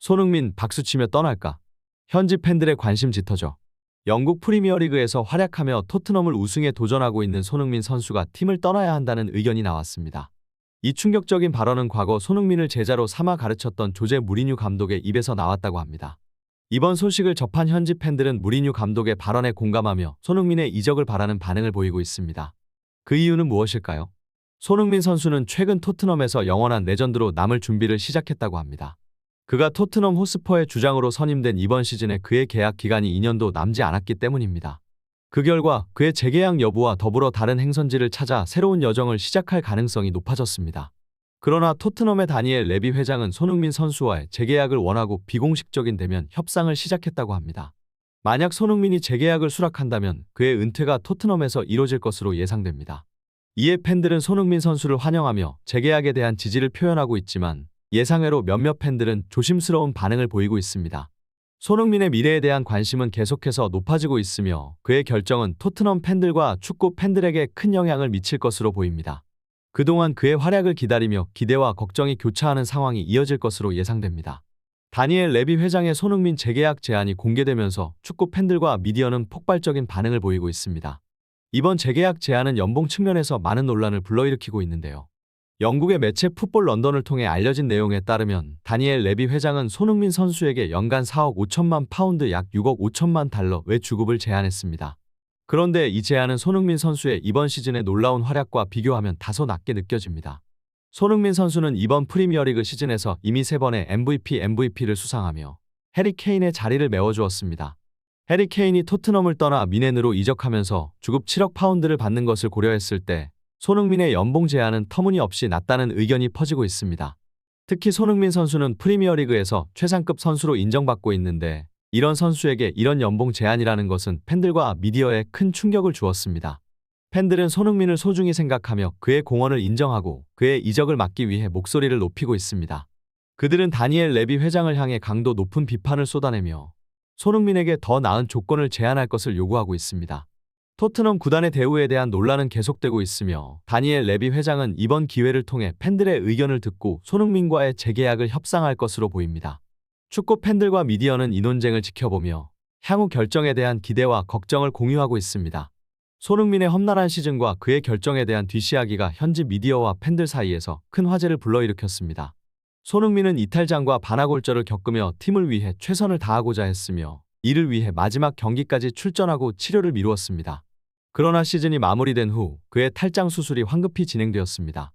손흥민 박수치며 떠날까? 현지 팬들의 관심 짙어져. 영국 프리미어리그에서 활약하며 토트넘을 우승에 도전하고 있는 손흥민 선수가 팀을 떠나야 한다는 의견이 나왔습니다. 이 충격적인 발언은 과거 손흥민을 제자로 삼아 가르쳤던 조제 무리뉴 감독의 입에서 나왔다고 합니다. 이번 소식을 접한 현지 팬들은 무리뉴 감독의 발언에 공감하며 손흥민의 이적을 바라는 반응을 보이고 있습니다. 그 이유는 무엇일까요? 손흥민 선수는 최근 토트넘에서 영원한 레전드로 남을 준비를 시작했다고 합니다. 그가 토트넘 호스퍼의 주장으로 선임된 이번 시즌에 그의 계약 기간이 2년도 남지 않았기 때문입니다. 그 결과 그의 재계약 여부와 더불어 다른 행선지를 찾아 새로운 여정을 시작할 가능성이 높아졌습니다. 그러나 토트넘의 다니엘 레비 회장은 손흥민 선수와의 재계약을 원하고 비공식적인 대면 협상을 시작했다고 합니다. 만약 손흥민이 재계약을 수락한다면 그의 은퇴가 토트넘에서 이뤄질 것으로 예상됩니다. 이에 팬들은 손흥민 선수를 환영하며 재계약에 대한 지지를 표현하고 있지만 예상외로 몇몇 팬들은 조심스러운 반응을 보이고 있습니다. 손흥민의 미래에 대한 관심은 계속해서 높아지고 있으며 그의 결정은 토트넘 팬들과 축구 팬들에게 큰 영향을 미칠 것으로 보입니다. 그동안 그의 활약을 기다리며 기대와 걱정이 교차하는 상황이 이어질 것으로 예상됩니다. 다니엘 레비 회장의 손흥민 재계약 제안이 공개되면서 축구 팬들과 미디어는 폭발적인 반응을 보이고 있습니다. 이번 재계약 제안은 연봉 측면에서 많은 논란을 불러일으키고 있는데요. 영국의 매체 풋볼 런던을 통해 알려진 내용에 따르면 다니엘 레비 회장은 손흥민 선수에게 연간 4억 5천만 파운드 약 6억 5천만 달러의 주급을 제안했습니다. 그런데 이 제안은 손흥민 선수의 이번 시즌의 놀라운 활약과 비교하면 다소 낮게 느껴집니다. 손흥민 선수는 이번 프리미어리그 시즌에서 이미 3번의 MVP를 수상하며 해리 케인의 자리를 메워주었습니다. 해리 케인이 토트넘을 떠나 미넨으로 이적하면서 주급 7억 파운드를 받는 것을 고려했을 때 손흥민의 연봉 제한은 터무니없이 낮다는 의견이 퍼지고 있습니다. 특히 손흥민 선수는 프리미어리그에서 최상급 선수로 인정받고 있는데 이런 선수에게 이런 연봉 제한이라는 것은 팬들과 미디어에 큰 충격을 주었습니다. 팬들은 손흥민을 소중히 생각하며 그의 공헌을 인정하고 그의 이적을 막기 위해 목소리를 높이고 있습니다. 그들은 다니엘 레비 회장을 향해 강도 높은 비판을 쏟아내며 손흥민에게 더 나은 조건을 제안할 것을 요구하고 있습니다. 토트넘 구단의 대우에 대한 논란은 계속되고 있으며 다니엘 레비 회장은 이번 기회를 통해 팬들의 의견을 듣고 손흥민과의 재계약을 협상할 것으로 보입니다. 축구 팬들과 미디어는 이 논쟁을 지켜보며 향후 결정에 대한 기대와 걱정을 공유하고 있습니다. 손흥민의 험난한 시즌과 그의 결정에 대한 뒷이야기가 현지 미디어와 팬들 사이에서 큰 화제를 불러일으켰습니다. 손흥민은 이탈장과 반하골절을 겪으며 팀을 위해 최선을 다하고자 했으며 이를 위해 마지막 경기까지 출전하고 치료를 미루었습니다. 그러나 시즌이 마무리된 후 그의 탈장 수술이 황급히 진행되었습니다.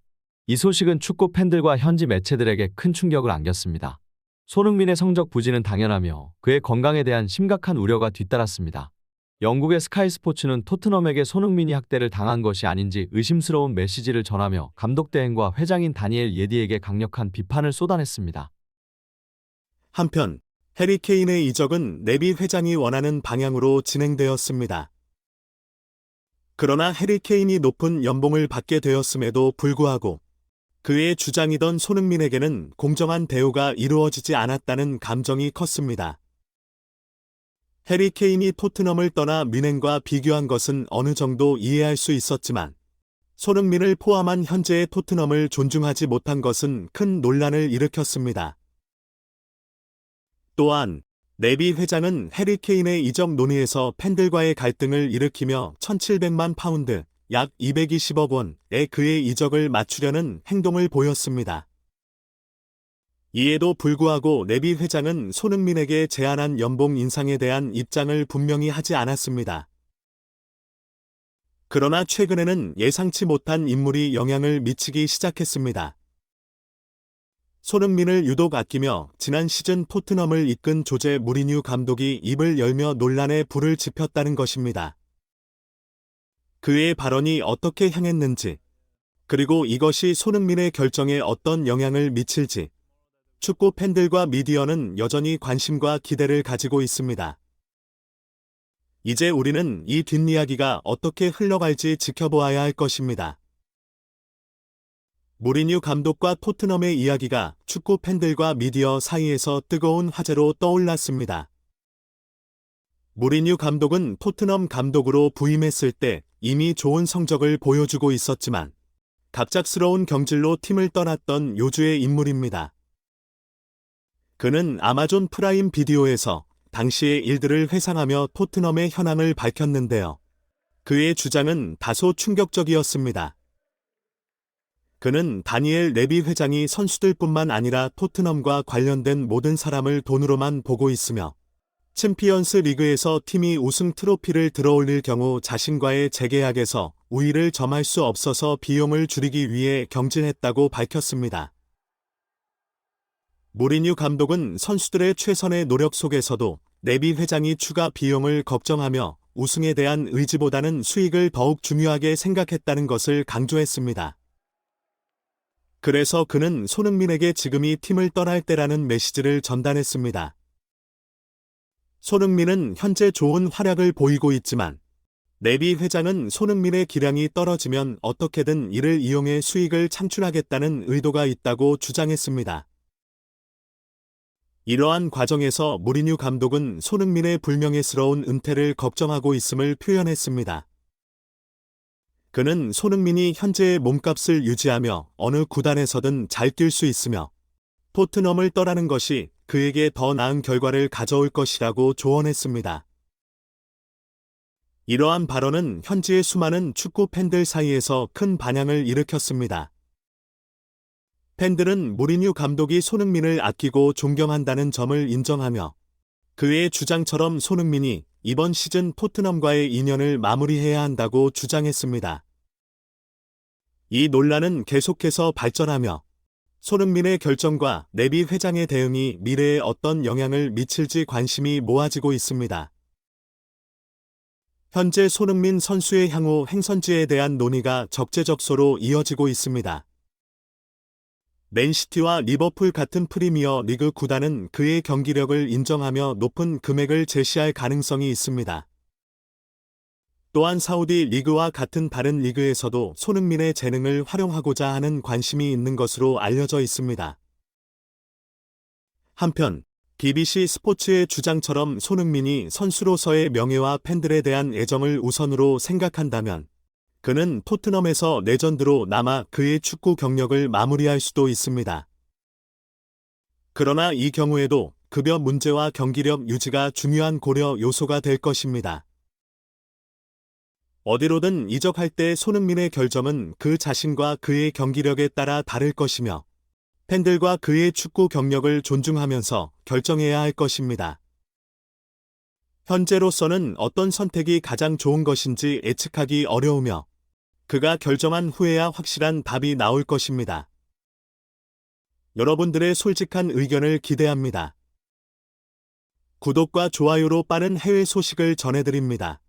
이 소식은 축구 팬들과 현지 매체들에게 큰 충격을 안겼습니다. 손흥민의 성적 부진은 당연하며 그의 건강에 대한 심각한 우려가 뒤따랐습니다. 영국의 스카이 스포츠는 토트넘에게 손흥민이 학대를 당한 것이 아닌지 의심스러운 메시지를 전하며 감독 대행과 회장인 다니엘 예디에게 강력한 비판을 쏟아냈습니다. 한편 해리 케인의 이적은 레비 회장이 원하는 방향으로 진행되었습니다. 그러나 해리 케인이 높은 연봉을 받게 되었음에도 불구하고 그의 주장이던 손흥민에게는 공정한 대우가 이루어지지 않았다는 감정이 컸습니다. 해리 케인이 토트넘을 떠나 뮌헨과 비교한 것은 어느 정도 이해할 수 있었지만 손흥민을 포함한 현재의 토트넘을 존중하지 못한 것은 큰 논란을 일으켰습니다. 또한 레비 회장은 해리 케인의 이적 논의에서 팬들과의 갈등을 일으키며 1,700만 파운드, 약 220억 원의 그의 이적을 맞추려는 행동을 보였습니다. 이에도 불구하고 레비 회장은 손흥민에게 제안한 연봉 인상에 대한 입장을 분명히 하지 않았습니다. 그러나 최근에는 예상치 못한 인물이 영향을 미치기 시작했습니다. 손흥민을 유독 아끼며 지난 시즌 토트넘을 이끈 조제 무리뉴 감독이 입을 열며 논란에 불을 지폈다는 것입니다. 그의 발언이 어떻게 향했는지, 그리고 이것이 손흥민의 결정에 어떤 영향을 미칠지, 축구 팬들과 미디어는 여전히 관심과 기대를 가지고 있습니다. 이제 우리는 이 뒷이야기가 어떻게 흘러갈지 지켜보아야 할 것입니다. 무리뉴 감독과 토트넘의 이야기가 축구 팬들과 미디어 사이에서 뜨거운 화제로 떠올랐습니다. 무리뉴 감독은 토트넘 감독으로 부임했을 때 이미 좋은 성적을 보여주고 있었지만 갑작스러운 경질로 팀을 떠났던 요주의 인물입니다. 그는 아마존 프라임 비디오에서 당시의 일들을 회상하며 토트넘의 현황을 밝혔는데요. 그의 주장은 다소 충격적이었습니다. 그는 다니엘 레비 회장이 선수들뿐만 아니라 토트넘과 관련된 모든 사람을 돈으로만 보고 있으며 챔피언스 리그에서 팀이 우승 트로피를 들어올릴 경우 자신과의 재계약에서 우위를 점할 수 없어서 비용을 줄이기 위해 경질했다고 밝혔습니다. 무리뉴 감독은 선수들의 최선의 노력 속에서도 레비 회장이 추가 비용을 걱정하며 우승에 대한 의지보다는 수익을 더욱 중요하게 생각했다는 것을 강조했습니다. 그래서 그는 손흥민에게 지금이 팀을 떠날 때라는 메시지를 전달했습니다. 손흥민은 현재 좋은 활약을 보이고 있지만 레비 회장은 손흥민의 기량이 떨어지면 어떻게든 이를 이용해 수익을 창출하겠다는 의도가 있다고 주장했습니다. 이러한 과정에서 무리뉴 감독은 손흥민의 불명예스러운 은퇴를 걱정하고 있음을 표현했습니다. 그는 손흥민이 현재의 몸값을 유지하며 어느 구단에서든 잘 뛸 수 있으며 토트넘을 떠나는 것이 그에게 더 나은 결과를 가져올 것이라고 조언했습니다. 이러한 발언은 현지의 수많은 축구 팬들 사이에서 큰 반향을 일으켰습니다. 팬들은 무리뉴 감독이 손흥민을 아끼고 존경한다는 점을 인정하며 그의 주장처럼 손흥민이 이번 시즌 토트넘과의 인연을 마무리해야 한다고 주장했습니다. 이 논란은 계속해서 발전하며 손흥민의 결정과 레비 회장의 대응이 미래에 어떤 영향을 미칠지 관심이 모아지고 있습니다. 현재 손흥민 선수의 향후 행선지에 대한 논의가 적재적소로 이어지고 있습니다. 맨시티와 리버풀 같은 프리미어 리그 구단은 그의 경기력을 인정하며 높은 금액을 제시할 가능성이 있습니다. 또한 사우디 리그와 같은 다른 리그에서도 손흥민의 재능을 활용하고자 하는 관심이 있는 것으로 알려져 있습니다. 한편 BBC 스포츠의 주장처럼 손흥민이 선수로서의 명예와 팬들에 대한 애정을 우선으로 생각한다면 그는 토트넘에서 레전드로 남아 그의 축구 경력을 마무리할 수도 있습니다. 그러나 이 경우에도 급여 문제와 경기력 유지가 중요한 고려 요소가 될 것입니다. 어디로든 이적할 때 손흥민의 결점은 그 자신과 그의 경기력에 따라 다를 것이며 팬들과 그의 축구 경력을 존중하면서 결정해야 할 것입니다. 현재로서는 어떤 선택이 가장 좋은 것인지 예측하기 어려우며 그가 결정한 후에야 확실한 답이 나올 것입니다. 여러분들의 솔직한 의견을 기대합니다. 구독과 좋아요로 빠른 해외 소식을 전해드립니다.